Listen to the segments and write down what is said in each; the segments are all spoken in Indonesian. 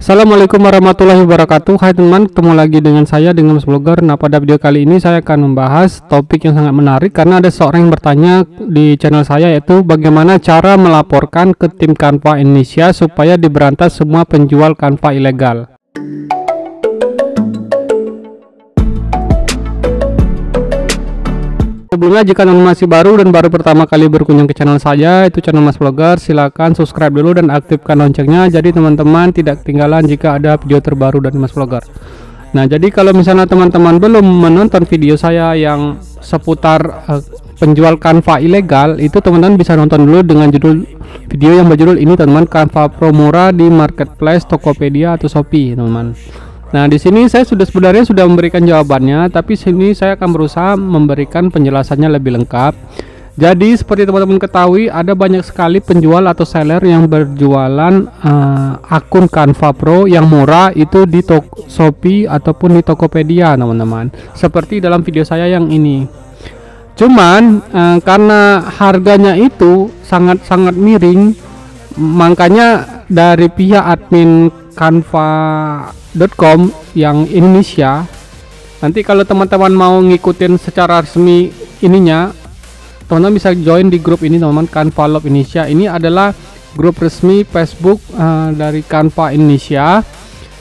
Assalamualaikum warahmatullahi wabarakatuh. Hai teman, ketemu lagi dengan saya dengan Mas Blogger. Nah, pada video kali ini saya akan membahas topik yang sangat menarik karena ada seorang yang bertanya di channel saya, yaitu bagaimana cara melaporkan ke tim Canva Indonesia supaya diberantas semua penjual Canva ilegal. Sebelumnya, jika teman masih baru dan baru pertama kali berkunjung ke channel saya, itu channel Mas Blogger, silakan subscribe dulu dan aktifkan loncengnya jadi teman-teman tidak ketinggalan jika ada video terbaru dari Mas Blogger. Nah, jadi kalau misalnya teman-teman belum menonton video saya yang seputar penjual Canva ilegal, itu teman-teman bisa nonton dulu dengan judul video yang berjudul ini, teman-teman, Canva Pro murah di marketplace Tokopedia atau Shopee, teman-teman. Nah, di sini saya sebenarnya sudah memberikan jawabannya, tapi sini saya akan berusaha memberikan penjelasannya lebih lengkap. Jadi seperti teman-teman ketahui, ada banyak sekali penjual atau seller yang berjualan akun Canva Pro yang murah itu di Shopee ataupun di Tokopedia, teman-teman. Seperti dalam video saya yang ini. Cuman karena harganya itu sangat-sangat miring, makanya dari pihak admin Canva.com yang Indonesia, nanti kalau teman-teman mau ngikutin secara resmi ininya, teman-teman bisa join di grup ini, teman-teman, Canva Love Indonesia. Ini adalah grup resmi Facebook dari Canva Indonesia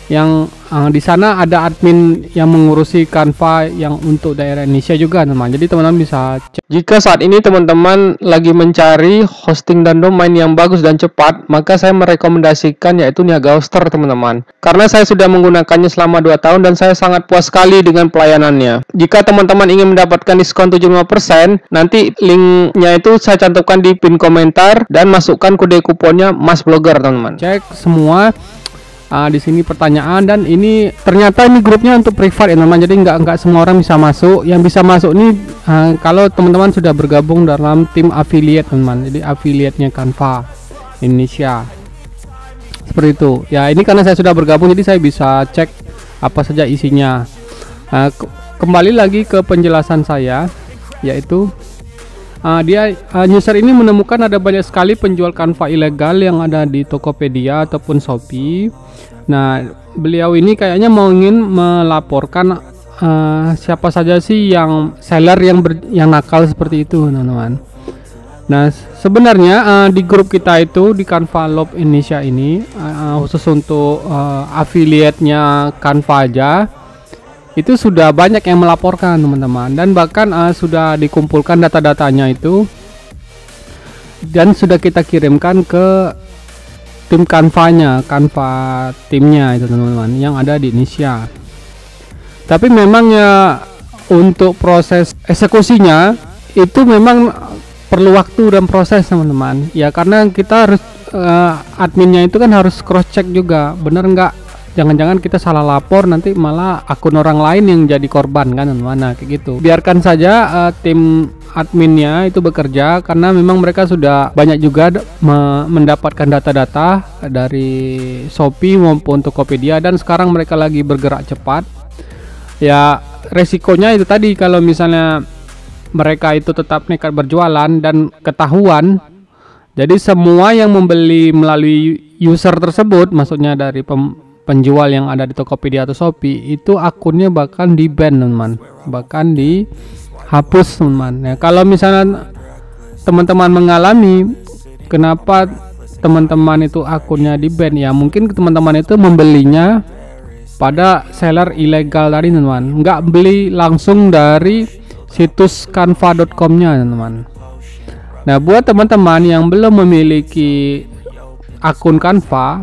yang di sana ada admin yang mengurusi Canva yang untuk daerah Indonesia juga, teman-teman. Jadi teman-teman bisa cek. Jika saat ini teman-teman lagi mencari hosting dan domain yang bagus dan cepat, maka saya merekomendasikan yaitu Niaga Hoster, teman-teman. Karena saya sudah menggunakannya selama 2 tahun dan saya sangat puas sekali dengan pelayanannya. Jika teman-teman ingin mendapatkan diskon 75%, nanti linknya itu saya cantumkan di pin komentar dan masukkan kode kuponnya Mas Blogger, teman-teman. Cek semua. Di sini pertanyaan, dan ini ternyata ini grupnya untuk privat ya, teman-teman. Jadi nggak semua orang bisa masuk. Yang bisa masuk ini kalau teman-teman sudah bergabung dalam tim affiliate, teman-teman. Jadi affiliate-nya Canva Indonesia seperti itu ya. Ini karena saya sudah bergabung, jadi saya bisa cek apa saja isinya. Kembali lagi ke penjelasan saya, yaitu user ini menemukan ada banyak sekali penjual Canva ilegal yang ada di Tokopedia ataupun Shopee. Nah, beliau ini kayaknya mau ingin melaporkan siapa saja sih yang seller yang nakal seperti itu, teman-teman. Nah, sebenarnya di grup kita itu di Canva Love Indonesia ini khusus untuk affiliate-nya Canva aja, itu sudah banyak yang melaporkan, teman-teman, dan bahkan sudah dikumpulkan data-datanya itu dan sudah kita kirimkan ke tim Canva timnya itu, teman-teman, yang ada di Indonesia. Tapi memang ya untuk proses eksekusinya itu memang perlu waktu dan proses, teman-teman. Ya karena kita harus adminnya itu kan harus cross check juga, bener nggak, jangan-jangan kita salah lapor nanti malah akun orang lain yang jadi korban, kan, teman-teman. Nah, kayak gitu. Biarkan saja tim adminnya itu bekerja, karena memang mereka sudah banyak juga mendapatkan data-data dari Shopee maupun Tokopedia, dan sekarang mereka lagi bergerak cepat. Ya, resikonya itu tadi, kalau misalnya mereka itu tetap nekat berjualan dan ketahuan, jadi semua yang membeli melalui user tersebut, maksudnya dari penjual yang ada di Tokopedia atau Shopee, itu akunnya bahkan di-ban, teman-teman, bahkan dihapus, teman-teman. Ya, kalau misalnya teman-teman mengalami kenapa teman-teman itu akunnya di-ban, ya mungkin teman-teman itu membelinya pada seller ilegal tadi, teman-teman, nggak beli langsung dari situs canva.com-nya, teman-teman. Nah, buat teman-teman yang belum memiliki akun Canva,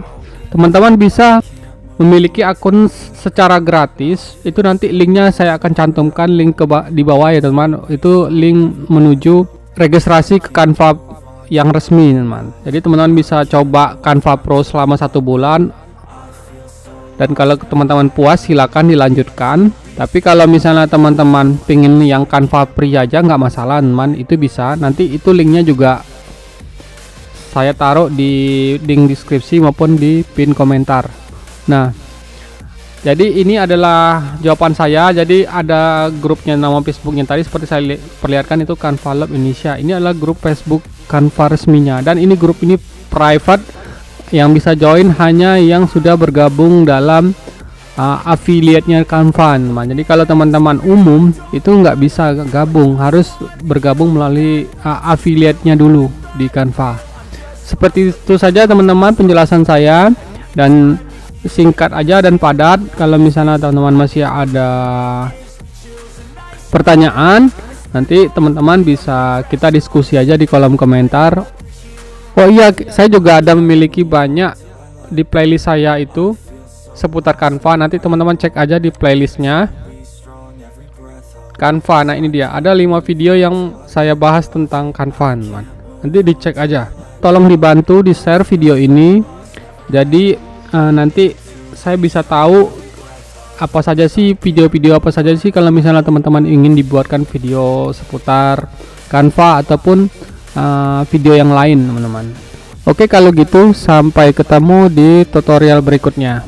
teman-teman bisa memiliki akun secara gratis. Itu nanti linknya saya akan cantumkan link di bawah ya, teman-teman. Itu link menuju registrasi ke Canva yang resmi, teman-teman. Jadi teman-teman bisa coba Canva Pro selama 1 bulan, dan kalau teman-teman puas silakan dilanjutkan. Tapi kalau misalnya teman-teman pingin yang Canva Free aja, nggak masalah, teman, itu bisa. Nanti itu linknya juga saya taruh di link deskripsi maupun di pin komentar. Nah, jadi ini adalah jawaban saya. Jadi ada grupnya, nama Facebooknya tadi seperti saya perlihatkan itu Canva Love Indonesia. Ini adalah grup Facebook Canva resminya, dan ini grup ini private Yang bisa join hanya yang sudah bergabung dalam affiliate-nya Canva. Jadi kalau teman-teman umum itu nggak bisa gabung, harus bergabung melalui affiliate-nya dulu di Canva. Seperti itu saja teman-teman penjelasan saya, dan singkat aja dan padat. Kalau misalnya teman-teman masih ada pertanyaan, nanti teman-teman bisa kita diskusi aja di kolom komentar. Oh iya, saya juga ada memiliki banyak di playlist saya itu seputar Canva. Nanti teman-teman cek aja di playlistnya Canva. Nah ini dia, ada 5 video yang saya bahas tentang Canva, teman. Nanti dicek aja. Tolong dibantu di share video ini, jadi nanti saya bisa tahu apa saja sih video-video apa saja sih kalau misalnya teman-teman ingin dibuatkan video seputar Canva ataupun video yang lain, teman-teman. Oke, kalau gitu sampai ketemu di tutorial berikutnya.